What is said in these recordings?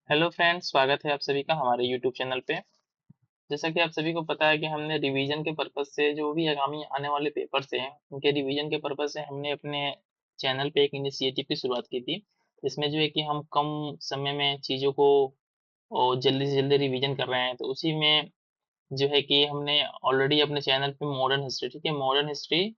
Hello friends, स्वागत है आप सभी का हमारे यूट्यूब चैनल पे। जैसा कि आप सभी को पता है कि हमने रिवीजन के पर्पज से जो भी आगामी आने वाले पेपर्स हैं उनके रिवीजन के पर्पज से हमने अपने चैनल पे एक इनिशिएटिव की शुरुआत की थी। इसमें जो है कि हम कम समय में चीज़ों को और जल्दी से जल्दी रिवीजन कर रहे हैं, तो उसी में जो है कि हमने ऑलरेडी अपने चैनल पे मॉडर्न हिस्ट्री, ठीक है, मॉडर्न हिस्ट्री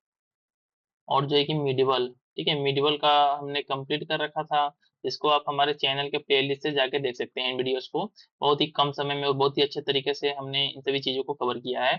और जो है कि मिडिवल, ठीक है, मिडिवल का हमने कंप्लीट कर रखा था। इसको आप हमारे चैनल के प्लेलिस्ट से जाके देख सकते हैं इन वीडियोस को। बहुत ही कम समय में और बहुत ही अच्छे तरीके से हमने इन सभी चीज़ों को कवर किया है।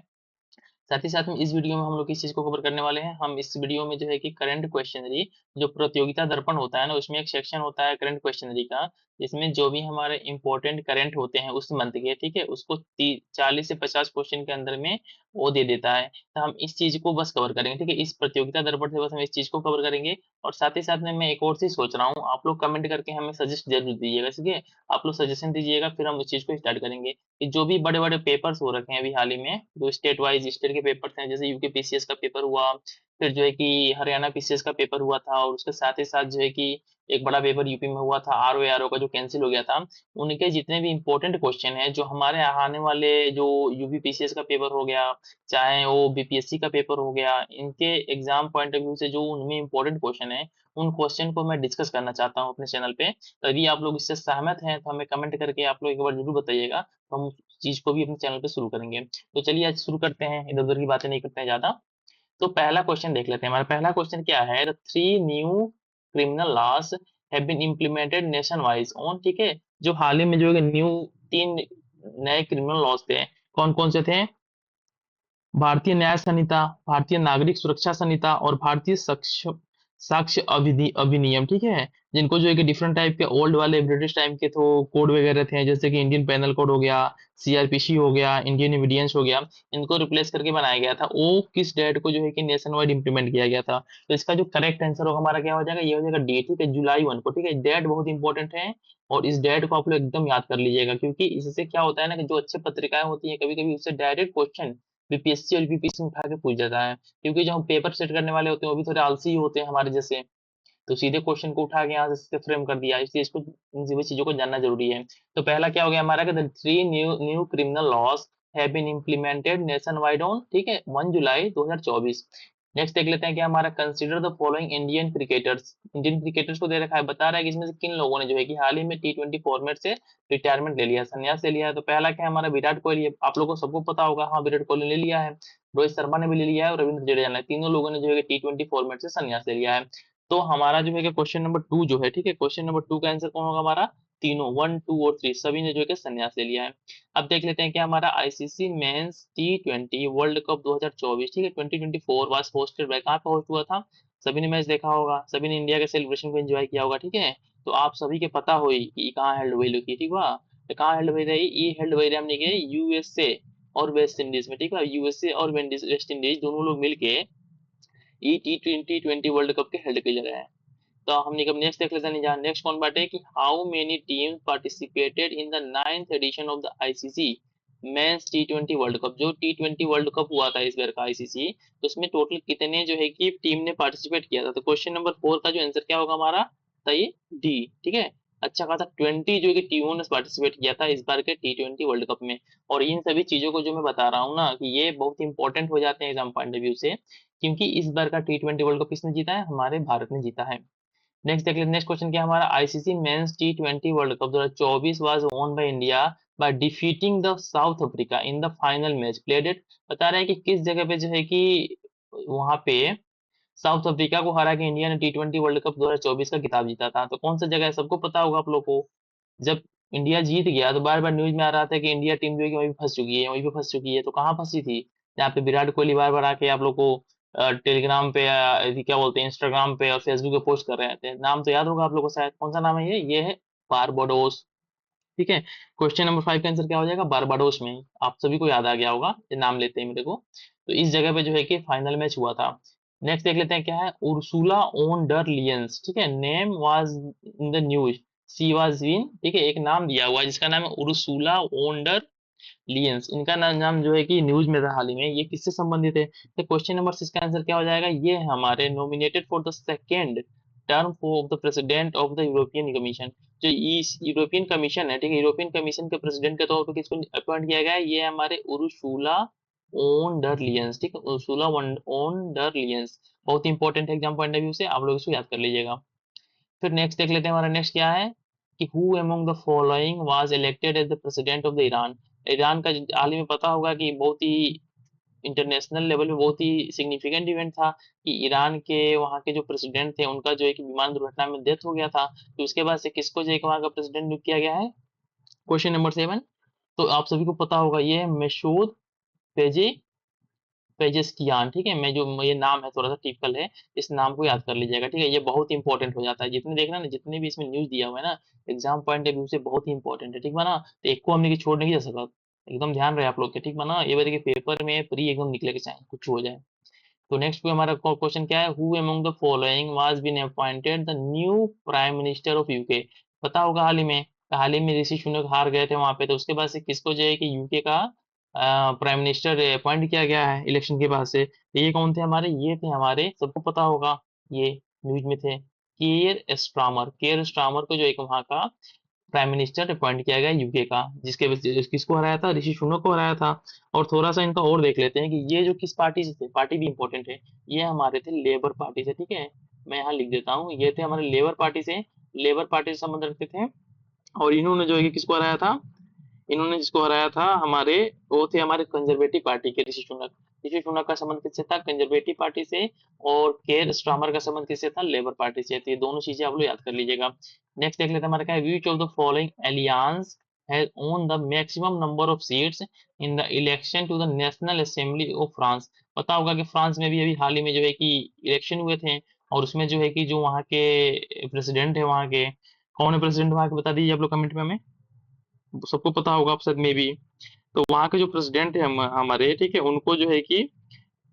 साथ ही साथ में इस वीडियो में हम लोग किस चीज़ को कवर करने वाले हैं, हम इस वीडियो में जो है कि करंट क्वेश्चनरी, जो प्रतियोगिता दर्पण होता है ना, उसमें एक सेक्शन होता है करंट क्वेश्चनरी का, जिसमें जो भी हमारे इंपॉर्टेंट करंट होते हैं उस मंथ के, ठीक है, उसको 40 से 50 क्वेश्चन के अंदर में वो दे देता है। तो हम इस चीज़ को बस कवर करेंगे, ठीक है, इस प्रतियोगिता दर्पण से बस हम इस चीज़ को कवर करेंगे। और साथ ही साथ में मैं एक और चीज़ सोच रहा हूँ, आप लोग कमेंट करके हमें सजेस्ट जरूर दीजिएगा, ठीक है। आप लोग सजेशन दीजिएगा, फिर हम उस चीज़ को स्टार्ट करेंगे कि जो भी बड़े-बड़े पेपर्स हो रखे हैं अभी हाल ही में, जो स्टेट वाइज स्टेट के पेपर्स हैं, जैसे यूपी पीसीएस का पेपर हुआ, फिर जो है कि हरियाणा पीसीएस का पेपर हुआ था, और उसके साथ ही साथ जो है कि एक बड़ा पेपर यूपी में हुआ था आरओ एआरओ का, जो कैंसिल हो गया था। उनके जितने भी इंपॉर्टेंट क्वेश्चन हैं, जो हमारे आने वाले, जो यूपी पीसीएस का पेपर हो गया, चाहे वो बीपीएससी का पेपर हो गया, इनके एग्जाम पॉइंट ऑफ व्यू से जो उनमें इंपॉर्टेंट क्वेश्चन है, उन क्वेश्चन को मैं डिस्कस करना चाहता हूँ अपने चैनल पे। तो यदि आप लोग इससे सहमत हैं तो हमें कमेंट करके आप लोग एक बार जरूर बताइएगा, तो हम उस चीज को भी अपने चैनल पे शुरू करेंगे। तो चलिए आज शुरू करते हैं, इधर उधर की बातें नहीं करते हैं ज्यादा। तो पहला क्वेश्चन देख लेते हैं। हमारा पहला क्वेश्चन क्या है, the three new criminal laws have been implemented nation wise on, ठीक है, जो हाल ही में जो है न्यू 3 नए क्रिमिनल लॉज थे, कौन कौन से थे? भारतीय न्याय संहिता, भारतीय नागरिक सुरक्षा संहिता और भारतीय साक्ष्य अधिनियम, ठीक है। जिनको जो है कि डिफरेंट टाइप के ओल्ड वाले ब्रिटिश टाइम के तो कोड वगैरह थे, जैसे कि इंडियन पेनल कोड हो गया, सीआरपीसी हो गया, इंडियन एविडेंस हो गया, इनको रिप्लेस करके बनाया गया था। वो किस डेट को जो है कि नेशन वाइड इंप्लीमेंट किया गया था? तो इसका जो करेक्ट आंसर होगा हमारा क्या हो जाएगा, ये हो जाएगा डी, ठीक है, जुलाई 1 को, ठीक है। डेट बहुत इंपॉर्टेंट है और इस डेट को आप लोग एकदम याद कर लीजिएगा, क्योंकि इससे क्या होता है ना कि जो अच्छे पत्रिकाएं होती हैं, कभी कभी उससे डायरेक्ट क्वेश्चन बीपीएससी और यूपीएससी में उठा के पूछ जाता है, क्योंकि जो हम पेपर सेट करने वाले होते हैं वो भी थोड़े आलसी ही होते हैं हमारे जैसे। तो सीधे क्वेश्चन को उठा के यहाँ से फ्रेम कर दिया, इसलिए इसको, इन सभी चीजों को जानना जरूरी है। तो पहला क्या हो गया हमारा कि the three new new criminal laws have been implemented nation wide on, ठीक है, 1 जुलाई 2024। नेक्स्ट देख लेते हैं कि हमारा consider the following Indian cricketers, Indian cricketers को दे रखा है, बता रहा है कि इसमें से किन लोगों ने जो है कि हाल ही में T20 फॉर्मेट से रिटायरमेंट ले लिया, संन्यास ले लिया है। तो पहला क्या है हमारा, विराट कोहली। आप लोगों को सबको पता होगा, हाँ, विराट कोहली ले लिया है, रोहित शर्मा ने भी ले लिया है और रविंद्र जडेजा ने, तीनों लोगों ने जो है T20 फॉर्मेट से संन्यास ले लिया है। तो हमारा जो है कि क्वेश्चन नंबर 2 जो है, ठीक है, क्वेश्चन नंबर 2 का आंसर कौन होगा हमारा? तीनों, 1, 2 और 3 सभी ने जो है कि संन्यास ले लिया है। अब देख लेते हैं कि हमारा ICC men's T20 world cup 2024, ठीक है, 2024 वाज होस्टेड बाय, कहाँ पे होस्ट हुआ था? सभी ने मैच देखा होगा, सभी ने इंडिया के सेलिब्रेशन को एंजॉय किया होगा, ठीक है। तो आप सभी के पता हो कि कहाँ हेल्ड हुई लोग की, ठीक बा, तो कहाँ हेल्ड हुई रही, ये हेल्ड हुई रही हमने के यूएसए और वेस्ट इंडीज में, ठीक है, यूएसए और वेस्ट इंडीज दोनों लोग मिलके ये T20 वर्ल्ड कप के हेल्ड कर रहे हैं। तो हमने कब नेक्स्ट देख लेते हैं, जहाँ नेक्स्ट कौन बाटे कि how many teams participated in the 9th edition of the ICC men's T20 world cup, जो T20 वर्ल्ड कप हुआ था इस बार का आईसीसी, तो उसमें टोटल कितने जो है कि टीम ने पार्टिसिपेट किया था? तो क्वेश्चन नंबर 4 का जो आंसर क्या होगा हमारा, था ये डी, ठीक है। अच्छा खासा 20 जो है कि टीमों ने पार्टिसिपेट किया था इस बार के T20 वर्ल्ड कप में। और इन सभी चीजों को जो मैं बता रहा हूँ ना कि ये बहुत इंपॉर्टेंट हो जाते हैं एग्जाम पॉइंट ऑफ व्यू से, क्योंकि इस बार का T20 वर्ल्ड कप किसने जीता है? हमारे भारत ने जीता है। नेक्स्ट देख लेते हैं, नेक्स्ट क्वेश्चन क्या है हमारा, ICC men's T20 world cup 2024 was won by India by defeating the south Africa in the final match played at, बता रहे हैं कि किस जगह पे जो है कि वहां पे साउथ अफ्रीका को हरा के इंडिया ने T20 वर्ल्ड कप 2024 का खिताब जीता था। तो कौन सा जगह है, सबको पता होगा आप लोग को। जब इंडिया जीत गया तो बार बार न्यूज में आ रहा था कि इंडिया टीम जो है कि वहीं पे फंस चुकी है, वहीं पे फंस चुकी है। तो कहाँ फंसी थी? जहाँ पे विराट कोहली बार बार आके आप लोग को टेलीग्राम पे या क्या बोलते हैं, इंस्टाग्राम पे और फेसबुक पे पोस्ट कर रहे थे। नाम तो याद होगा आप लोग को शायद, कौन सा नाम है ये है बारबाडोस, ठीक है। क्वेश्चन नंबर 5 का आंसर क्या हो जाएगा, बारबाडोस में। आप सभी को याद आ गया होगा, ये नाम लेते हैं मेरे को। तो इस जगह पे जो है कि फाइनल मैच हुआ था। नेक्स्ट देख लेते हैं क्या है, उर्सुला ओन डर लियंस, ठीक है, name was in the news she was win, ठीक है, एक नाम दिया हुआ है जिसका नाम है उर्सुला ओन डर लियंस। इनका नाम जो है कि न्यूज में था हाल ही में, ये किससे संबंधित है? तो क्वेश्चन नंबर 6 का आंसर क्या हो जाएगा, ये है हमारे nominated for the second term of the president of the European commission. जो इस यूरोपियन कमीशन है, ठीक है, यूरोपियन कमीशन के प्रेसिडेंट के तौर पर किसको अपॉइंट किया गया है? ये हमारे उर्सुला ओन डर लियंस, ठीक है, उर्सुला ओन डर लियंस। बहुत इंपॉर्टेंट है एग्जाम पॉइंट ऑफ व्यू से, आप लोग इसको याद कर लीजिएगा। फिर नेक्स्ट देख लेते हैं, हमारा नेक्स्ट क्या है कि who among the following was elected as the president of the Iran. Iran का हाल ही में पता होगा कि बहुत ही इंटरनेशनल लेवल पे बहुत ही सिग्निफिकेंट इवेंट था कि ईरान के वहाँ के जो प्रेसिडेंट थे उनका जो है कि विमान दुर्घटना में डेथ हो गया था। तो उसके बाद से किसको जो है कि वहाँ का प्रेसिडेंट नियुक्त किया गया है? Question number 7। तो आप सभी को पता होगा ये है मसूद पेजे पेजेस्कियान, ठीक है। मैं जो ये नाम है थोड़ा सा टिपिकल है, इस नाम को याद कर लीजिएगा, ठीक है। ये बहुत इंपॉर्टेंट हो जाता है, जितने देखना ना, जितने भी इसमें न्यूज दिया हुआ है ना, एग्जाम पॉइंट ऑफ व्यू से बहुत ही इंपॉर्टेंट है, ठीक बना। तो एक को हमने की छोड़ने की जरूरत, एकदम ध्यान रहे आप लोग के, ठीक बना। ये बार के पेपर में प्री एकदम निकले के चाहे कुछ हो जाए। तो नेक्स्ट पे हमारा क्वेश्चन क्या है? Who among the following was been appointed the new prime minister of UK. पता होगा हाल ही में ऋषि सुनक हार गए थे वहां पे, तो उसके बाद से किसको जो है कि यूके का प्राइम मिनिस्टर अपॉइंट किया गया है इलेक्शन के बाद से। तो ये कौन थे हमारे? ये थे हमारे, सबको पता होगा, ये न्यूज में थे, केयर स्टामर को जो एक वहाँ का प्राइम मिनिस्टर अपॉइंट किया गया यूके का, किसको हराया था? ऋषि सुनक को हराया था। और थोड़ा सा इनका और देख लेते हैं कि ये जो किस पार्टी से थे, पार्टी भी इंपॉर्टेंट है। ये हमारे थे लेबर पार्टी से, ठीक है। मैं यहाँ लिख देता हूँ, ये थे हमारे लेबर पार्टी से, लेबर पार्टी से संबंध रखते थे। और इन्होंने जो है कि किसको हराया था? इन्होंने जिसको हराया था हमारे, वो थे हमारे कंजर्वेटिव पार्टी के ऋषि सुनक। ऋषि सुनक का संबंध किससे था? कंजर्वेटिव पार्टी से। और केयर स्टार्मर का संबंध किससे था? लेबर पार्टी से। तो ये दोनों चीजें आप लोग याद कर लीजिएगा। नेक्स्ट देख लेते हैं हमारा क्या है। Which of the following alliances has won the maximum number of seats in the election to the national assembly of France. पता होगा कि फ्रांस में भी अभी हाल ही में जो है कि इलेक्शन हुए थे, और उसमें जो है कि जो वहाँ के प्रेसिडेंट है, वहाँ के कौन है प्रेसिडेंट वहाँ के, बता दीजिए आप लोग कमेंट में हमें, सबको पता होगा आप शायद में भी। तो वहाँ के जो प्रेसिडेंट है हमारे, ठीक है, उनको जो है कि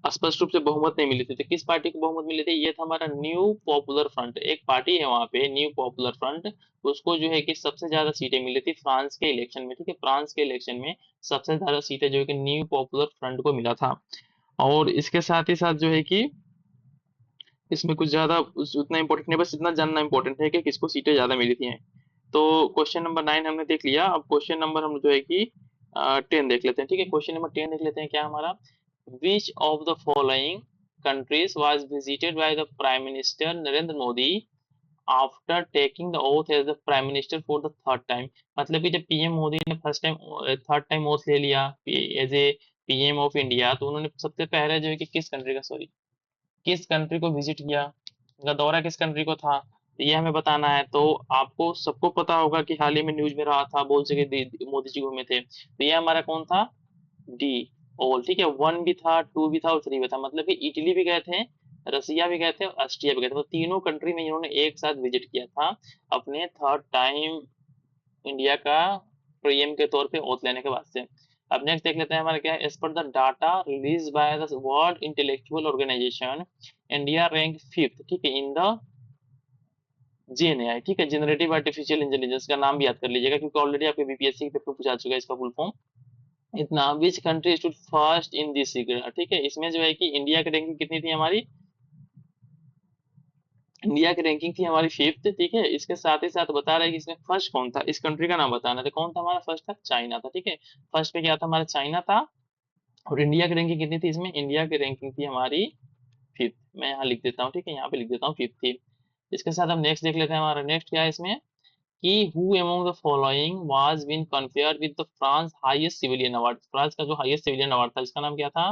स्पष्ट रूप से बहुमत नहीं मिली थी। तो किस पार्टी को बहुमत मिली थी? ये था हमारा न्यू पॉपुलर फ्रंट, एक पार्टी है वहाँ पे न्यू पॉपुलर फ्रंट। उसको जो है कि सबसे ज्यादा सीटें मिली थी फ्रांस के इलेक्शन में, ठीक है। फ्रांस के इलेक्शन में सबसे ज्यादा सीटें जो है कि न्यू पॉपुलर फ्रंट को मिला था। और इसके साथ ही साथ जो है कि इसमें कुछ ज्यादा उतना इंपॉर्टेंट नहीं, बस इतना जानना इंपॉर्टेंट है कि किसको सीटें ज्यादा मिली थी। तो क्वेश्चन नंबर 9 हमने देख लिया। अब क्वेश्चन नंबर हम जो है कि 10 देख लेते हैं, ठीक है। क्वेश्चन नंबर 10 देख लेते हैं, क्या हमारा? Which of the following countries was visited by the prime minister Narendra Modi after taking the oath as the prime minister for the third time. मतलब कि जब पीएम मोदी ने first time third time oath ले लिया as a PM of India, तो उन्होंने सबसे पहले जो है कि किस कंट्री का, सॉरी, किस कंट्री को विजिट किया, उनका दौरा किस कंट्री को था, तो ये हमें बताना है। तो आपको सबको पता होगा कि हाल ही में न्यूज में रहा था, बहुत जगह मोदी जी घूमे थे। तो ये हमारा कौन था? डी, ऑल, ठीक है। 1 भी था, 2 भी था और 3 भी था, मतलब कि इटली भी गए थे, रसिया भी गए थे और ऑस्ट्रिया भी गए थे। तो तीनों कंट्री में इन्होंने एक साथ विजिट किया था अपने थर्ड टाइम इंडिया का पीएम के तौर पे ओथ लेने के बाद से। अब नेक्स्ट देख लेते हैं हमारा क्या है। As per the data release by the world intellectual organization, India rank 5th, ठीक है, इन द जेएनएआई, ठीक है, जनरेटिव आर्टिफिशियल इंटेलिजेंस। का नाम भी याद कर लीजिएगा क्योंकि ऑलरेडी आपके बीपीएससी के पेपर पूछा चुका है इसका फुल फॉर्म। इतना which country stood first in this secret, ठीक है। इसमें जो है कि इंडिया की रैंकिंग कितनी थी हमारी? इंडिया की रैंकिंग थी हमारी 5th, ठीक है। इसके साथ ही साथ बता रहा है कि इसमें फर्स्ट कौन था, इस कंट्री का नाम बताना था। कौन था हमारा फर्स्ट? था चाइना था, ठीक है। फर्स्ट पे क्या था हमारा? चाइना था। और इंडिया की रैंकिंग कितनी थी इसमें? इंडिया की रैंकिंग थी हमारी 5th। मैं यहाँ लिख देता हूँ, ठीक है, यहाँ पे लिख देता हूँ 5th थी। इसके साथ हम नेक्स्ट देख लेते हैं, हमारा नेक्स्ट क्या है इसमें कि who among the following was been compared with the France highest civilian award. France का जो हाईएस्ट सिविलियन अवार्ड था, इसका नाम क्या था?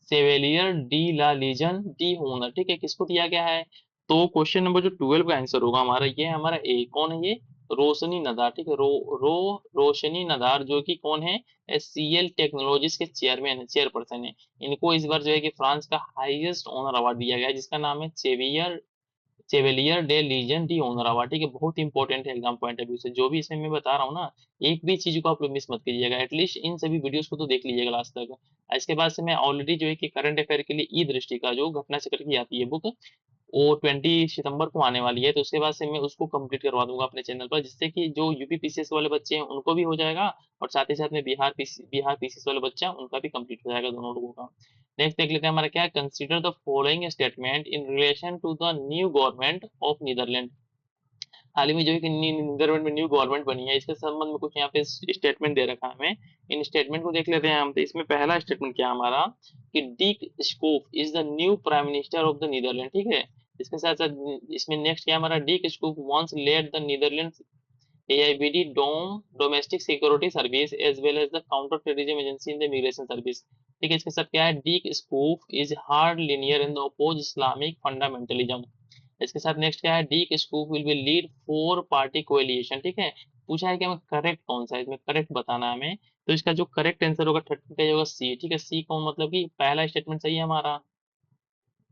सेवेलियर डी ला लीजन डी होनर, ठीक है, किसको दिया गया है? तो क्वेश्चन नंबर जो 12 का आंसर होगा हमारा, ये हमारा ए, कौन है ये? रोशनी नदार, ठीक है, रोशनी नदार, जो कि कौन है? एचसीएल टेक्नोलॉजीज के चेयरमैन है, चेयरपर्सन है। इनको इस बार जो है कि फ्रांस का हाईएस्ट ऑनर अवार्ड दिया गया है, जिसका नाम है Chevalier de Legion de honour award, ठीक है। बहुत इंपॉर्टेंट है एग्जाम पॉइंट ऑफ व्यू से, जो भी इसमें मैं बता रहा हूँ ना, एक भी चीज को आप लोग मिस मत कीजिएगा। एटलीस्ट इन सभी वीडियोस को तो देख लीजिएगा लास्ट तक। इसके बाद से मैं ऑलरेडी जो है कि करंट अफेयर के लिए ई दृष्टि का जो घटना चक्र की आती है बुक, वो 20 सितंबर को आने वाली है। तो उसके बाद से मैं उसको कंप्लीट करवा दूंगा अपने चैनल पर, जिससे कि जो यूपी पीसीएस वाले बच्चे हैं उनको भी हो जाएगा, और साथ ही साथ में बिहार पीसीएस वाले बच्चे हैं उनका भी कंप्लीट हो जाएगा, दोनों लोगों का। नेक्स्ट देख लेते हैं हमारा क्या है, consider the following statement in relation to the new government of Netherlands. हाल ही में जो है कि नीदरलैंड में न्यू गवर्नमेंट बनी है, इसके संबंध में कुछ यहाँ पे स्टेटमेंट दे रखा है हमें। इन स्टेटमेंट को देख लेते हैं हम। तो इसमें पहला स्टेटमेंट क्या है हमारा, कि Dick Schoof is the new prime minister of the Netherlands, ठीक है। इसके साथ साथ इसमें नेक्स्ट क्या है हमारा, Dick Schoof once led the Netherlands AIBD dom domestic security service as well as the counter terrorism agency in the immigration service, ठीक है। इसके साथ क्या है, Dick Schoof is hardliner in the oppose Islamic fundamentalism. इसके साथ next क्या है, Dick Schoof will be lead four party coalition, ठीक है। पूछा है कि हमें करेक्ट कौन सा है, इसमें करेक्ट बताना है हमें। तो इसका जो करेक्ट आंसर होगा 30 होगा सी, ठीक है। सी कौन, मतलब कि पहला स्टेटमेंट सही है हमारा।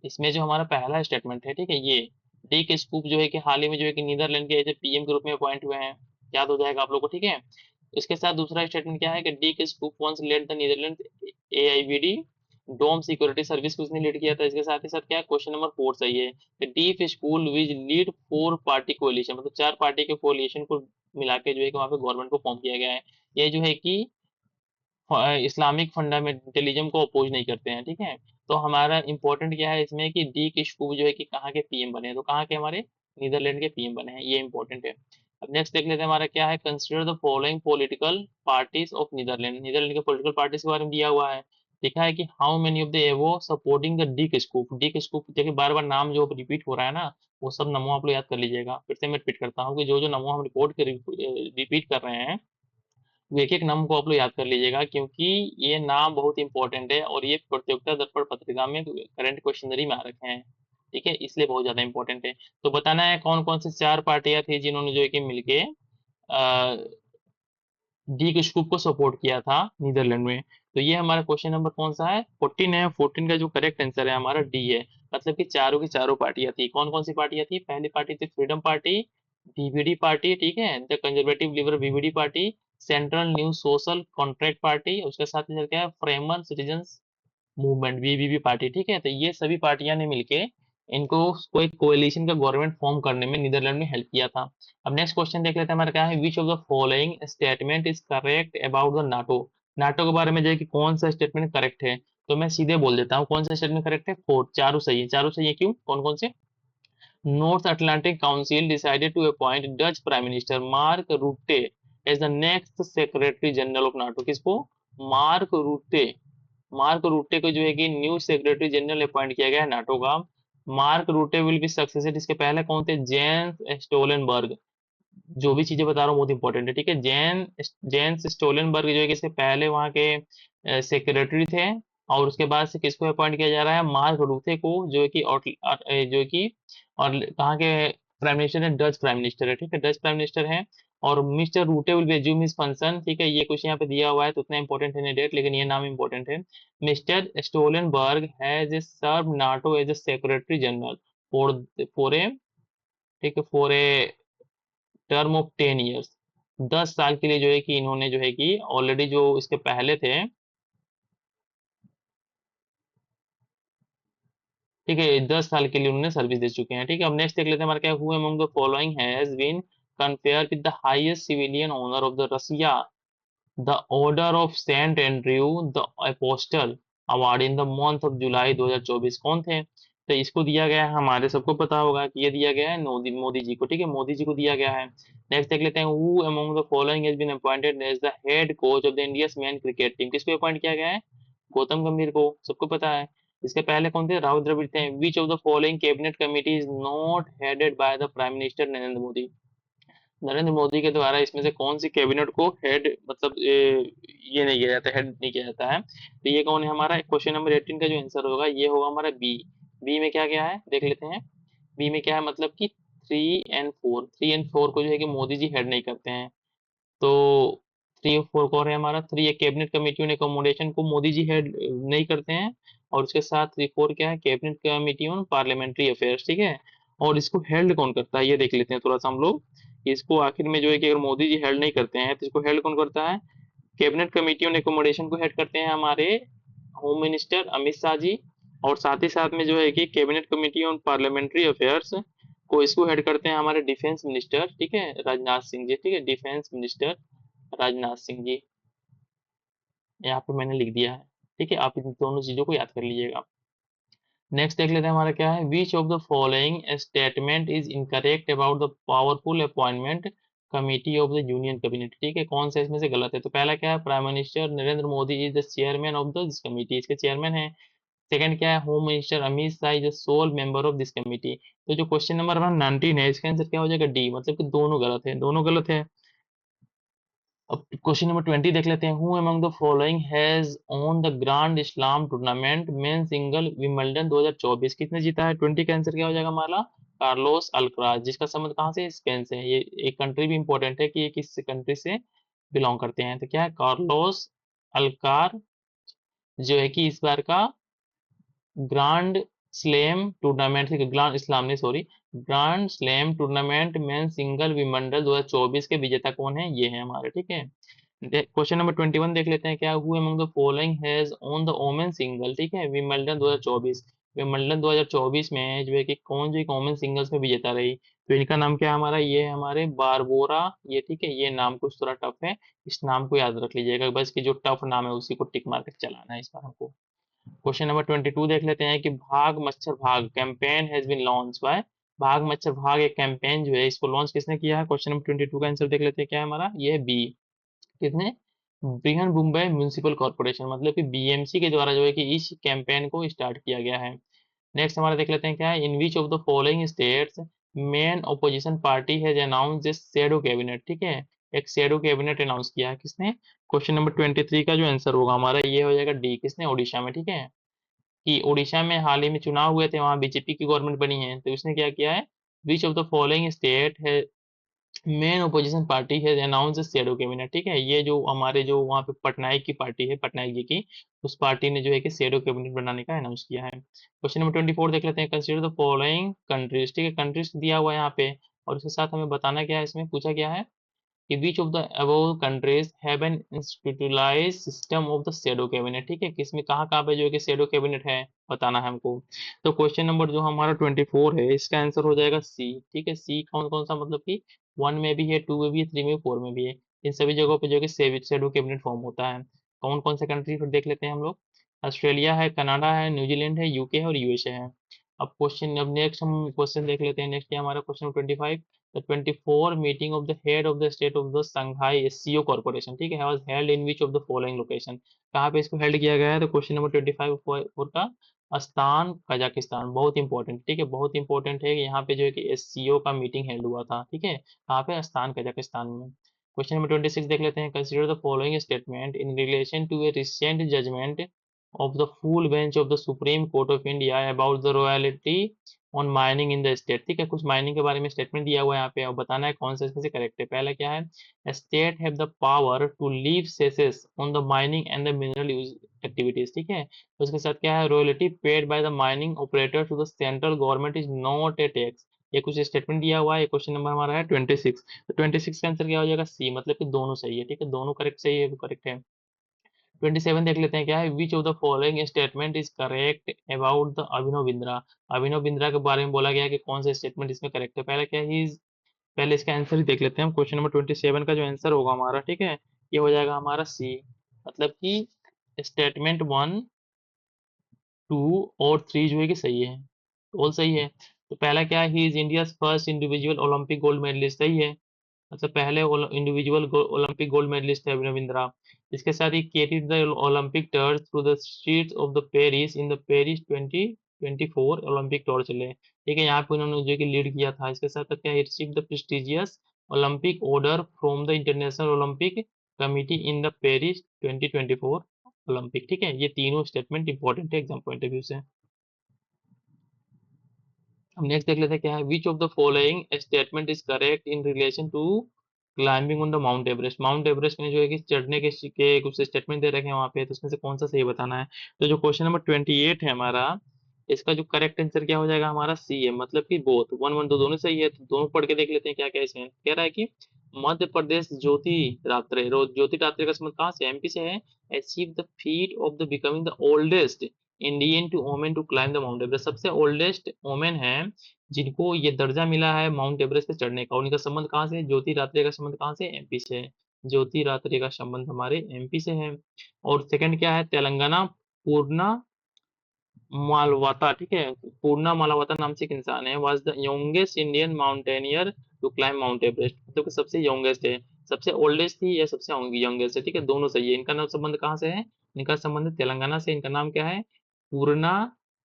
इसमें जो हमारा पहला स्टेटमेंट है, ठीक है, ये डिक स्कूप जो है कि हाल ही में जो है कि नीदरलैंड के एज ए पीएम के रूप में अपॉइंट हुए हैं, याद हो जाएगा आप लोग को, ठीक है। इसके साथ दूसरा स्टेटमेंट क्या है कि Dick Schoof once led the Netherlands AIBD dome security service को उसने लीड किया था। इसके साथ ही साथ क्या है, क्वेश्चन नंबर 4 सही है कि Dick Schoof will lead four party कोalition, मतलब 4 पार्टी के कोalition को मिला के जो है कि वहाँ पे गवर्नमेंट को फॉर्म किया गया है। ये जो है कि इस्लामिक फंडामेंटलिज्म को अपोज नहीं करते हैं, ठीक है। तो हमारा इंपॉर्टेंट क्या है इसमें कि डी किशकू जो है कि कहाँ के पीएम बने हैं, तो कहाँ के हमारे नीदरलैंड के पीएम बने हैं, ये इंपॉर्टेंट है। अब नेक्स्ट देख लेते हैं हमारा क्या है, consider the following political parties of Netherland. Netherland के पॉलिटिकल पार्टीज के बारे में दिया हुआ है। लिखा है कि how many of the above supporting the डी किशकू। डी किशकू देखिए बार बार नाम जो रिपीट हो रहा है ना, वो सब नमो आप लोग याद कर लीजिएगा। फिर से मैं रिपीट करता हूँ कि जो जो नमो हम रिपोर्ट के रिपीट कर रहे हैं, एक एक नाम को आप लोग याद कर लीजिएगा, क्योंकि ये नाम बहुत इंपॉर्टेंट है और ये प्रतियोगिता दर्पण पत्रिका में करंट क्वेश्चनरी में आ रखे हैं, ठीक है, इसलिए बहुत ज्यादा इंपॉर्टेंट है। तो बताना है कौन कौन से 4 पार्टियां थी जिन्होंने जो है कि मिलके डी स्कूप को सपोर्ट किया था नीदरलैंड में। तो ये हमारा क्वेश्चन नंबर कौन सा है, 14 है। 14 का जो करेक्ट आंसर है हमारा डी है। मतलब कि चारों की चारों पार्टियां थी। कौन कौन सी पार्टियां थी, पहली पार्टी थी फ्रीडम पार्टी, VVD पार्टी, ठीक है, the conservative liberal VVD party, central new social contract party, उसके साथ में क्या है, framer citizen movement VVP party, ठीक है। तो ये सभी पार्टियां ने मिलके इनको कोई कोएलिशन का गवर्नमेंट फॉर्म करने में नीदरलैंड में हेल्प किया था। अब नेक्स्ट क्वेश्चन देख लेते हैं हमारा क्या है, which of the following statement is correct about the NATO. NATO के बारे में जो है कि कौन सा स्टेटमेंट करेक्ट है, तो मैं सीधे बोल देता हूँ कौन सा स्टेटमेंट करेक्ट है। फोर, चारों सही है। चारों सही है, क्यों, कौन कौन से, North Atlantic Council decided to appoint Dutch Prime Minister Mark Rutte as the next Secretary General of NATO। किसको, मार्क रूटे, मार्क रूटे को जो है कि न्यू सेक्रेटरी जनरल अपॉइंट किया गया है नाटो का। मार्क रूटे विल बी सक्सेसर, इसके पहले कौन थे, जेन्स स्टोलनबर्ग। जो भी चीजें बता रहा हूँ बहुत इंपॉर्टेंट है, ठीक है। जेन्स स्टोलनबर्ग जो है कि इससे पहले वहाँ के सेक्रेटरी थे, और उसके बाद से किसको अपॉइंट किया जा रहा है, मार्क रूथे को, जो है कि जो कि और कहाँ के प्राइम मिनिस्टर है, डच प्राइम मिनिस्टर है, ठीक है, डच प्राइम मिनिस्टर है। और mister रूटे will resume his function, ठीक है, ये कुछ यहाँ पे दिया हुआ है तो उतना इंपॉर्टेंट है नहीं डेट, लेकिन ये नाम इंपॉर्टेंट है। Mister Stoltenberg has serve NATO as a secretary general for for a, ठीक है, for a term of 10 years. 10 साल के लिए जो है कि इन्होंने जो है कि ऑलरेडी जो इसके पहले थे, ठीक है, 10 साल के लिए उन्होंने सर्विस दे चुके हैं, ठीक है। अब नेक्स्ट देख लेते हैं हमारा क्या, who among the following has been compare with the highest civilian honour of the Russia the order of Saint Andrew the apostle award in the month of July 2024। कौन थे, तो इसको दिया गया है, हमारे सबको पता होगा कि ये दिया गया है मोदी मोदी जी को, ठीक है, मोदी जी को दिया गया है। नेक्स्ट देख लेते हैं, who among the following has been appointed as the head coach of the India's men cricket team. किसको अपॉइंट किया गया है, गौतम गंभीर को, सबको पता है। इसके पहले कौन थे, राहुल द्रविड़ थे। विच of the following cabinet committee is not headed by the prime minister Narendra Modi. Narendra Modi के द्वारा इसमें से कौन सी कैबिनेट को हेड, मतलब ये नहीं किया जाता, हेड नहीं किया जाता है। तो ये कौन है हमारा, क्वेश्चन नंबर 18 का जो आंसर होगा ये होगा हमारा बी। बी में क्या क्या है देख लेते हैं। बी में क्या है, मतलब कि 3 और 4, 3 और 4 को जो है कि मोदी जी हेड नहीं करते हैं। तो 3 और 4 कौन है हमारा, 3 एक कैबिनेट कमेटी ऑन एकोमोडेशन को मोदी जी हेड नहीं करते हैं, और उसके साथ 3 4 क्या है, cabinet committee on parliamentary affairs, ठीक है। और इसको हेल्ड कौन करता है ये देख लेते हैं थोड़ा सा हम लोग। इसको आखिर में जो है कि अगर मोदी जी हेल्ड नहीं करते हैं तो इसको हेल्ड कौन करता है, कैबिनेट कमेटी ऑन एकोमोडेशन को हेड करते हैं हमारे होम मिनिस्टर अमित शाह जी। और साथ ही साथ में जो है कि cabinet committee on parliamentary affairs को इसको हेड करते हैं हमारे डिफेंस मिनिस्टर, ठीक है, राजनाथ सिंह जी, ठीक है, डिफेंस मिनिस्टर राजनाथ सिंह जी, यहाँ पे मैंने लिख दिया है। ठीक है, आप इन दोनों चीजों को याद कर लीजिएगा। नेक्स्ट देख लेते हैं हमारा क्या है, which of the following statement is incorrect about the powerful appointment committee of the union cabinet. ठीक है, कौन सा इसमें से गलत है? तो पहला क्या है, prime minister Narendra Modi is the chairman of the this committee, इसके चेयरमैन है। सेकंड क्या है, home minister Amit Shah is the sole member of this committee. तो जो क्वेश्चन नंबर 19 है, इसका आंसर क्या हो जाएगा, डी, मतलब कि दोनों गलत है, दोनों गलत है। अब क्वेश्चन नंबर 20 देख लेते हैं, who among the following has won the grand slam tournament men single Wimbledon 2024, किसने जीता है? 20 का आंसर क्या हो जाएगा हमारा, कार्लोस अल्कराज, जिसका संबंध कहाँ से, स्पेन से है। ये एक कंट्री भी इंपॉर्टेंट है कि ये किस कंट्री से बिलोंग करते हैं। तो क्या है, कार्लोस अल्कार जो है कि इस बार का ग्रांड स्लैम टूर्नामेंट, ग्रांड इस्लाम नहीं सॉरी, ग्रांड स्लैम टूर्नामेंट में सिंगल विंबलडन 2024 के विजेता कौन है? ये है हमारे, ठीक है। क्वेश्चन नंबर 21 देख लेते हैं, क्या who among the following has on the women single, ठीक है, विंबलडन 2024, विंबलडन 2024 में जो है कि कौन जो एक वोमेन सिंगल्स में विजेता रही, तो इनका नाम क्या है हमारा, ये है हमारे बारबोरा, ये ठीक है, ये नाम कुछ थोड़ा टफ है, इस नाम को याद रख लीजिएगा बस, कि जो टफ नाम है उसी को टिक मार के चलाना है इस बार हमको। क्वेश्चन नंबर 22 देख लेते हैं कि भाग मच्छर भाग campaign has been launch by, भाग मच्छर भाग एक कैंपेन जो है इसको लॉन्च किसने किया है? क्वेश्चन नंबर 22 का आंसर देख लेते हैं, क्या है हमारा, ये है बी, किसने, बृहन मुंबई म्यूनिसिपल कॉर्पोरेशन, मतलब कि बीएमसी के द्वारा जो है कि इस कैंपेन को स्टार्ट किया गया है। नेक्स्ट हमारा देख लेते हैं, क्या है, in which of the following states main opposition party has announced a shadow cabinet, ठीक है, एक शैडो कैबिनेट अनाउंस किया है, किसने? क्वेश्चन नंबर 23 का जो आंसर होगा हमारा, ये हो जाएगा डी, किसने, ओडिशा में, ठीक है, कि उड़ीसा में हाल ही में चुनाव हुए थे, वहां बीजेपी की गवर्नमेंट बनी है, तो उसने क्या किया है, which of the following state है मेन ओपोजिशन पार्टी है अनाउंस शेडो कैबिनेट, ठीक है, ये जो हमारे जो वहाँ पे पटनायक की पार्टी है, पटनायक जी की, उस पार्टी ने जो है कि शेडो कैबिनेट बनाने का अनाउंस किया है। क्वेश्चन नंबर 24 देख लेते हैं, कंसीडर द फॉलोइंग कंट्रीज, ठीक है, कंट्रीज दिया हुआ है यहाँ पे, और उसके साथ हमें बताना क्या है, इसमें पूछा गया है कि which of the above countries have an institutionalized system of the shadow cabinet, ठीक है, किसमें कहाँ कहाँ पे जो है कि shadow cabinet है, बताना है हमको। तो क्वेश्चन नंबर जो हमारा 24 है, इसका आंसर हो जाएगा सी, ठीक है, सी कौन कौन सा, मतलब कि 1 में भी है, 2 में भी है, 3 में, 4 में भी है, इन सभी जगहों पे जो है कि शेडो कैबिनेट फॉर्म होता है। कौन कौन से कंट्री फिर देख लेते हैं हम लोग, ऑस्ट्रेलिया है, कनाडा है, न्यूजीलैंड है, यूके है और यूएसए है। अब नेक्स्ट हम क्वेश्चन देख लेते हैं, नेक्स्ट है हमारा question 25, the 24 meeting of the head of the state of the Shanghai SCO Corporation, ठीक है, was held in which of the following location, कहाँ पे इसको हेल्ड किया गया है? तो क्वेश्चन नंबर 25 फोर का अस्तान कजाकिस्तान, बहुत इंपॉर्टेंट, ठीक है, बहुत इंपॉर्टेंट है कि यहाँ पे जो है कि एससीओ का मीटिंग हेल्ड हुआ था, ठीक है, कहाँ पे, अस्तान कजाकिस्तान में। क्वेश्चन नंबर 26 देख लेते हैं, consider the following statement in relation to a recent judgement of the full bench of the Supreme Court of India about the royalty on mining in the state, ठीक है, कुछ mining के बारे में statement दिया हुआ है यहाँ पे, और बताना है कौन सा इसमें से करेक्ट है। पहला क्या है, state have the power to levy cesses on the mining and the mineral use activities, ठीक है, तो उसके साथ क्या है, royalty paid by the mining operator to the central government is not a tax, ये कुछ स्टेटमेंट दिया हुआ है। क्वेश्चन नंबर हमारा है 26, तो 26 का आंसर क्या हो जाएगा, सी, मतलब कि दोनों सही है, ठीक है, दोनों करेक्ट सही है, करेक्ट है। 27 देख लेते हैं, क्या है, which of the following statement is correct about the Abhinav Bindra, Abhinav Bindra के बारे में बोला गया है कि कौन सा स्टेटमेंट इसमें करेक्ट है। पहले क्या है, पहले इसका आंसर ही देख लेते हैं हम, क्वेश्चन नंबर 27 का जो आंसर होगा हमारा, ठीक है, ये हो जाएगा हमारा सी, मतलब कि स्टेटमेंट 1, 2 और 3 जो है कि सही है, ऑल सही है। तो पहला क्या है, he is India first individual Olympic gold medallist, सही है, मतलब पहले इंडिविजुअल ओलंपिक गोल्ड मेडलिस्ट है अभिनव बिंद्रा। इसके साथ ही created the Olympic torch through the streets of the Paris in the Paris 2024 Olympic torch चले, ठीक है, यहाँ पे उन्होंने जो कि लीड किया था। इसके साथ क्या है, receive the prestigious Olympic order from the international Olympic committee in the Paris 2024 Olympic, ठीक है, ये तीनों स्टेटमेंट इंपॉर्टेंट है एग्जाम पॉइंट ऑफ व्यू से। अब नेक्स्ट देख लेते हैं, क्या है, which of the following statement is correct in relation to climbing on the mount Everest, mount Everest में जो है कि चढ़ने के कुछ स्टेटमेंट दे रखे हैं वहाँ पे, तो उसमें से कौन सा सही बताना है। तो जो क्वेश्चन नंबर 28 है हमारा, इसका जो करेक्ट आंसर क्या हो जाएगा हमारा, सी है, मतलब कि बोथ, वन वन तो दोनों सही है, तो दोनों पढ़ के देख लेते हैं क्या क्या इसमें कह रहा है कि मध्य प्रदेश ज्योति रात्रे, ज्योति रात्रे का संबंध कहाँ से, एमपी से है, achieve the feat of the becoming the oldest Indian to women to climb the mount Everest, सबसे ओल्डेस्ट वोमेन है जिनको ये दर्जा मिला है माउंट एवरेस्ट पे चढ़ने का, उनका संबंध कहाँ से है, ज्योति रात्रे का संबंध कहाँ से, एमपी से है, ज्योति रात्रे का संबंध हमारे एमपी से है। और सेकंड क्या है, तेलंगाना पूर्णा मालवाता, ठीक है, पूर्णा मालावाता नाम से एक इंसान है, was the youngest Indian mountaineer to climb mount Everest, मतलब कि सबसे यंगेस्ट है, सबसे ओल्डेस्ट थी या सबसे यंगेस्ट है, ठीक है, दोनों सही है। इनका नाम संबंध कहाँ से है? इनका संबंध तेलंगाना से, इनका नाम क्या है? पूर्णा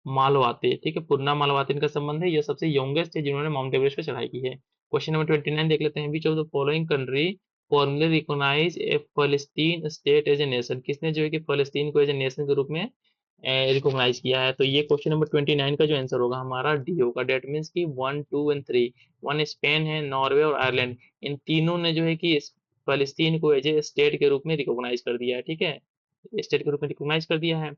मालवाते, ठीक है, पूर्णा मालवाते इनका संबंध है, ये सबसे यंगेस्ट है जिन्होंने माउंट एवरेस्ट पे चढ़ाई की है। क्वेश्चन नंबर 29 देख लेते हैं, which of the following country formally recognise a फलस्तीन स्टेट एज ए नेशन, किसने जो है कि फलस्तीन को एज ए नेशन के रूप में रिकॉग्नाइज किया है? तो ये क्वेश्चन नंबर 29 का जो आंसर होगा हमारा डी होगा। डेट मीन्स कि 1, 2 एंड 3, वन स्पेन है, नॉर्वे और आयरलैंड, इन तीनों ने जो है कि फलस्तीन को एज ए स्टेट के रूप में रिकॉग्नाइज कर दिया है, ठीक है, स्टेट के रूप में रिकॉग्नाइज कर दिया है।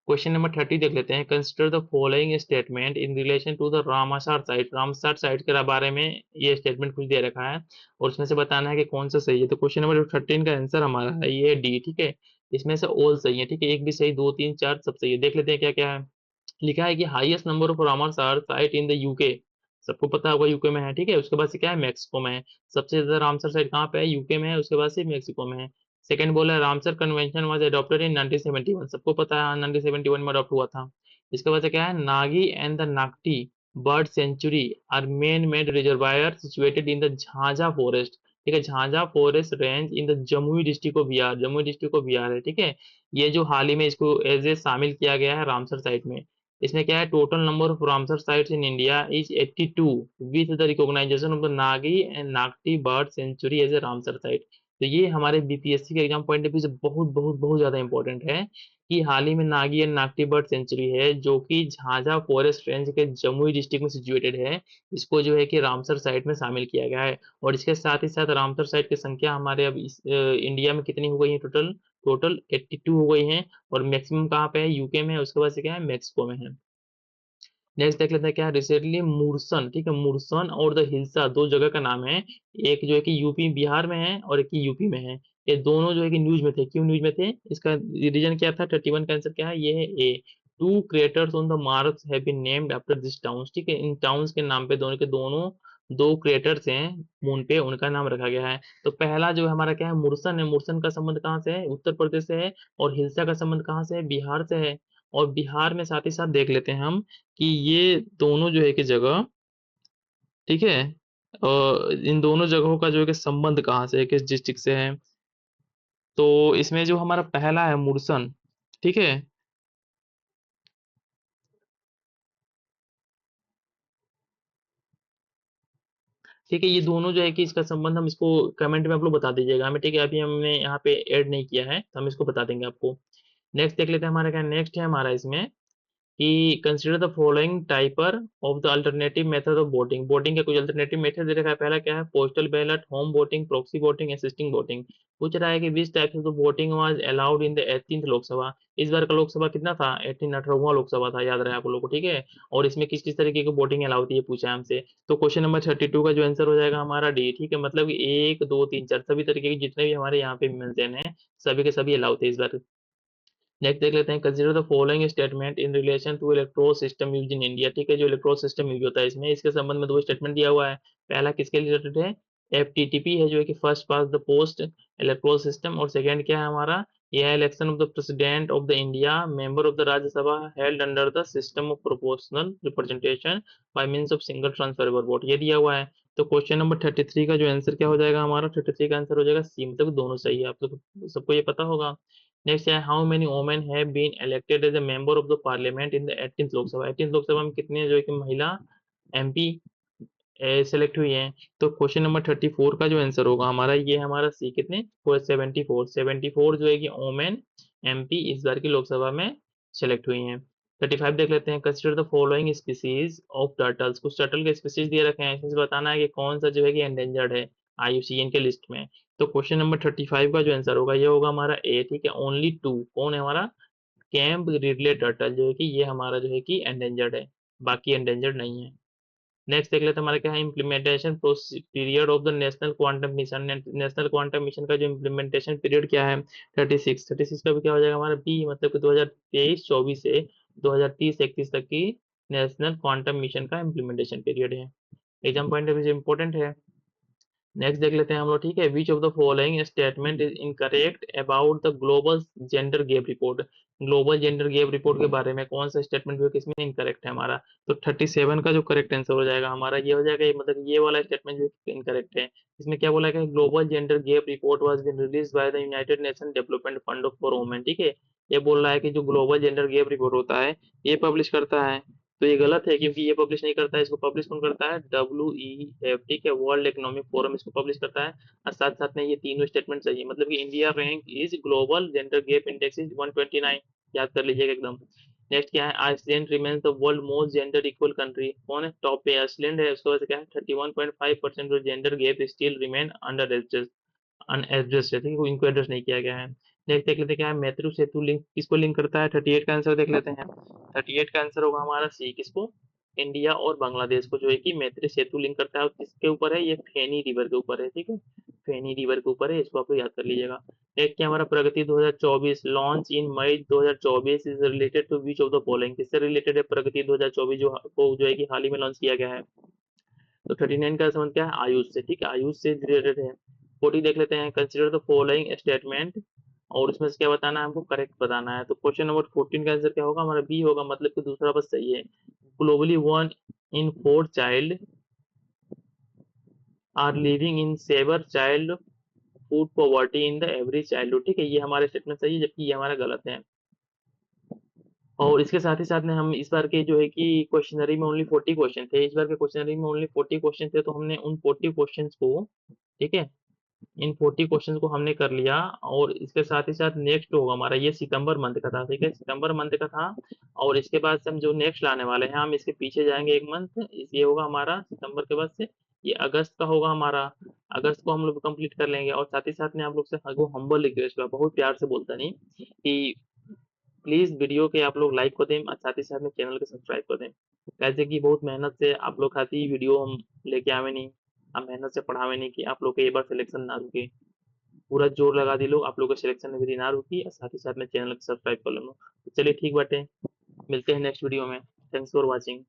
क्वेश्चन नंबर 30 देख लेते हैं, consider the following statement in relation to the Ramsar site, Ramsar site के बारे में ये स्टेटमेंट कुछ दे रखा है और उसमें से बताना है कि कौन सा सही है। तो क्वेश्चन नंबर 13 का आंसर हमारा है ये डी, ठीक है, इसमें से ऑल सही है, ठीक है, एक भी सही, दो तीन चार सब सही है। देख लेते हैं क्या क्या है। लिखा है कि highest number of Ramsars are site in the UK, सबको पता होगा यूके में है, ठीक है, उसके बाद से क्या है, मैक्सिको में है, सबसे ज्यादा रामसर साइट कहाँ पे है? यूके में है, उसके बाद से मैक्सिको में है। सेकंड बोला है Ramsar convention was adopted in 1971, सबको पता है 1971 में अडॉप्ट हुआ था। इसके बाद से क्या है, Nagi and the Nagti bird sanctuary are man made reservoir situated in the झांझा फॉरेस्ट, ठीक है, झांझा forest range in the Jamui district of Bihar, Jamui district of Bihar है, ठीक है। ये जो हाल ही में इसको एज ए शामिल किया गया है रामसर साइट में। इसमें क्या है, total number of Ramsar sites in India is 82 with the recognisation of the Nagi and Nagti bird sanctuary as a Ramsar site. तो ये हमारे बीपीएससी के एग्जाम पॉइंट ऑफ व्यू से बहुत बहुत बहुत ज्यादा इंपॉर्टेंट है कि हाल ही में Nagi and Nagti bird century है जो कि झाझा फॉरेस्ट रेंज के जमुई डिस्ट्रिक्ट में सिचुएटेड है, इसको जो है कि रामसर साइट में शामिल किया गया है। और इसके साथ ही साथ रामसर साइट की संख्या हमारे अब इंडिया में कितनी हो गई है? टोटल टोटल 82 हो गई हैं। और मैक्सिमम कहाँ पे है? यूके में है, उसके बाद से क्या है, मैक्सिको में है। नेक्स्ट देख लेते हैं क्या है, रिसेंटली मुरसन, ठीक है, मुरसन और द हिल्सा दो जगह का नाम है, एक जो है कि यूपी बिहार में है और एक ही यूपी में है। ये दोनों जो है कि न्यूज में थे, क्यों न्यूज में थे? इसका रीजन क्या था? 31 का आंसर क्या है? ये है A, two craters on the Mars have been named after this towns, ठीक है, इन टाउन्स के नाम पे दोनों के दोनों दो क्रेटर्स हैं मून पे, उनका नाम रखा गया है। तो पहला जो हमारा क्या है, मुरसन है, मुरसन का संबंध कहाँ से है? उत्तर प्रदेश से है। और हिल्सा का संबंध कहाँ से है? बिहार से है। और बिहार में साथ ही साथ देख लेते हैं हम कि ये दोनों जो है कि जगह, ठीक है, इन दोनों जगहों का जो है कि संबंध कहाँ से है, किस डिस्ट्रिक्ट से है? तो इसमें जो हमारा पहला है मुरसन, ठीक है, ठीक है, ये दोनों जो है कि इसका संबंध हम इसको कमेंट में आप लोग बता दीजिएगा हमें, ठीक है, अभी हमने यहाँ पे ऐड नहीं किया है तो हम इसको बता देंगे आपको। नेक्स्ट देख लेते हैं हमारा क्या, नेक्स्ट है हमारा इसमें कि consider the following types of the alternative method of voting, voting के कुछ अल्टरनेटिव मेथड दे रखा है। पहला क्या है, postal ballot, home voting, proxy voting, assisting voting. पूछ रहा है कि which types of the voting was allowed in the 18th Lok Sabha, इस बार का लोकसभा कितना था? 18वां लोकसभा था, याद रहे आप लोगों को, ठीक है। और इसमें किस किस तरीके की वोटिंग अलाउ थी ये पूछा है हमसे। तो क्वेश्चन नंबर 32 का जो आंसर हो जाएगा हमारा डी, ठीक है, मतलब कि एक दो तीन चार सभी तरीके की जितने भी हमारे यहाँ पे मेंशन है सभी के सभी अलाउ थे इस बार। नेक्स्ट देख लेते हैं, consider the following statement in relation to electoral system use in India, ठीक है, जो इलेक्ट्रोल सिस्टम यूज होता है इसमें, इसके संबंध में दो स्टेटमेंट दिया हुआ है। पहला किसके रिलेटेड है? एफटीटीपी है जो है कि first past the post electoral system. और सेकंड क्या है हमारा? यह है election of the president of the India member of the Rajya Sabha held under the system of proportional representation by means of single transferable vote, ये दिया हुआ है। तो क्वेश्चन नंबर 33 का जो आंसर क्या हो जाएगा हमारा? 33 का आंसर हो जाएगा सी, मतलब दोनों सही है, आप लोग सबको ये पता होगा। नेक्स्ट है, how many women have been elected as a member of the parliament in the 18th Lok Sabha, 18th Lok Sabha में कितने जो है कि महिला एमपी सेलेक्ट हुई हैं? तो क्वेश्चन नंबर 34 का जो आंसर होगा हमारा ये हमारा सी, कितने? 74 जो है कि ओमेन एमपी इस बार की लोकसभा में सेलेक्ट हुई हैं। 35 देख लेते हैं, consider the following species of turtles, कुछ टर्टल के स्पीसीज दिए रखे हैं, इसमें से बताना है कि कौन सा जो है कि एंडेंजर्ड है आईयूसीएन के लिस्ट में। तो क्वेश्चन नंबर 35 का जो आंसर होगा ये होगा हमारा ए, ठीक है, ओनली टू, कौन है हमारा? कैम्प रिडले टर्टल जो है कि ये हमारा जो है कि एंडेंजर्ड है, बाकी एंडेंजर्ड नहीं है। नेक्स्ट देख लेते हैं हमारा क्या है, implementation period of the national quantum mission, national quantum mission का जो इम्प्लीमेंटेशन पीरियड क्या है? 36 का भी क्या हो जाएगा हमारा बी, मतलब कि 2023-24 से 2030-31 तक की नेशनल क्वांटम मिशन का इम्प्लीमेंटेशन पीरियड है। एग्जाम पॉइंट ऑफ व्यू से इंपॉर्टेंट है। नेक्स्ट देख लेते हैं हम लोग, ठीक है। Which of the following statement is incorrect about the global gender gap report. Global gender gap report के बारे में कौन सा स्टेटमेंट जो किसमें इनकरेक्ट है हमारा। तो 37 का जो करेक्ट आंसर हो जाएगा हमारा ये हो जाएगा, ये मतलब ये वाला स्टेटमेंट जो इनकरेक्ट है। इसमें क्या बोला गया, global gender gap report was been release by the United Nation development fund for women, ठीक है। ये बोल रहा है कि जो ग्लोबल जेंडर गैप रिपोर्ट होता है ये पब्लिश करता है, तो ये गलत है क्योंकि ये पब्लिश नहीं करता है। इसको पब्लिश कौन करता है, WEF, ठीक है, वर्ल्ड इकोनॉमिक फोरम इसको पब्लिश करता है। और साथ साथ में ये तीनों स्टेटमेंट चाहिए, मतलब कि India rank is global gender gap index is 129, याद कर लीजिएगा एकदम। नेक्स्ट क्या है, Iceland remains the world most gender equal country. कौन है टॉप पे, आइसलैंड है। उसके बाद क्या है, 31.5% जो gender gap still remain under unaddressed है, ठीक है, इनको एड्रेस नहीं किया गया है। नेक्स्ट देख लेते हैं क्या है, मैत्री सेतु लिंक किसको लिंक करता है। 38 का आंसर देख लेते हैं। 38 का आंसर होगा हमारा सी, किसको, इंडिया और बांग्लादेश को जो है कि मैत्री सेतु लिंक करता है। और किसके ऊपर है, ये फेनी रिवर के ऊपर है, ठीक है, फेनी रिवर के ऊपर है, इसको आप लोग याद कर लीजिएगा। नेक्स्ट क्या हमारा, Pragati 2024 launch in May 2024 is related to which of the following. किससे रिलेटेड है प्रगति 2024 जो है कि हाल ही में लॉन्च किया गया है। तो 39 का संबंध क्या है, आयुष से, ठीक है, आयुष से रिलेटेड है। 40 देख लेते हैं, कंसिडर द फॉलोइंग स्टेटमेंट, और उसमें से क्या बताना है हमको, करेक्ट बताना है। तो क्वेश्चन नंबर 14 का आंसर क्या होगा हमारा, बी होगा, मतलब कि दूसरा बस सही है। Globally 1 in 4 child are living in severe child food poverty in the average childhood, ठीक है, ये हमारे स्टेटमेंट सही है, जबकि ये हमारा गलत है। और इसके साथ ही साथ में हम इस बार के जो है कि क्वेश्चनरी में ओनली 40 क्वेश्चन थे, इस बार के क्वेश्चनरी में ओनली 40 क्वेश्चन थे, तो हमने उन 40 क्वेश्चंस को, ठीक है, इन 40 क्वेश्चंस को हमने कर लिया। और इसके साथ ही साथ नेक्स्ट होगा हमारा, ये सितंबर मंथ का था, ठीक है, सितंबर मंथ का था। और इसके बाद से हम जो नेक्स्ट लाने वाले हैं, हम इसके पीछे जाएंगे एक मंथ, ये होगा हमारा सितंबर के बाद से, ये अगस्त का होगा हमारा। अगस्त को हम लोग कंप्लीट कर लेंगे। और साथ ही साथ में आप लोग से वो हम्बल रिक्वेस्ट है, बहुत प्यार से बोलता नहीं कि प्लीज वीडियो के आप लोग लाइक कर दें, और साथ ही साथ में चैनल को सब्सक्राइब कर दें। कैसे कि बहुत मेहनत से आप लोग खाती वीडियो हम लेके आवे नहीं, हम मेहनत से पढ़ावे नहीं कि आप लोग के एक बार सिलेक्शन ना रुके। पूरा जोर लगा दी लोग, आप लोग का सिलेक्शन में भी ना रुकी, और साथ ही साथ में चैनल को सब्सक्राइब कर लो। तो चलिए ठीक बाटे, मिलते हैं नेक्स्ट वीडियो में। Thanks for watching.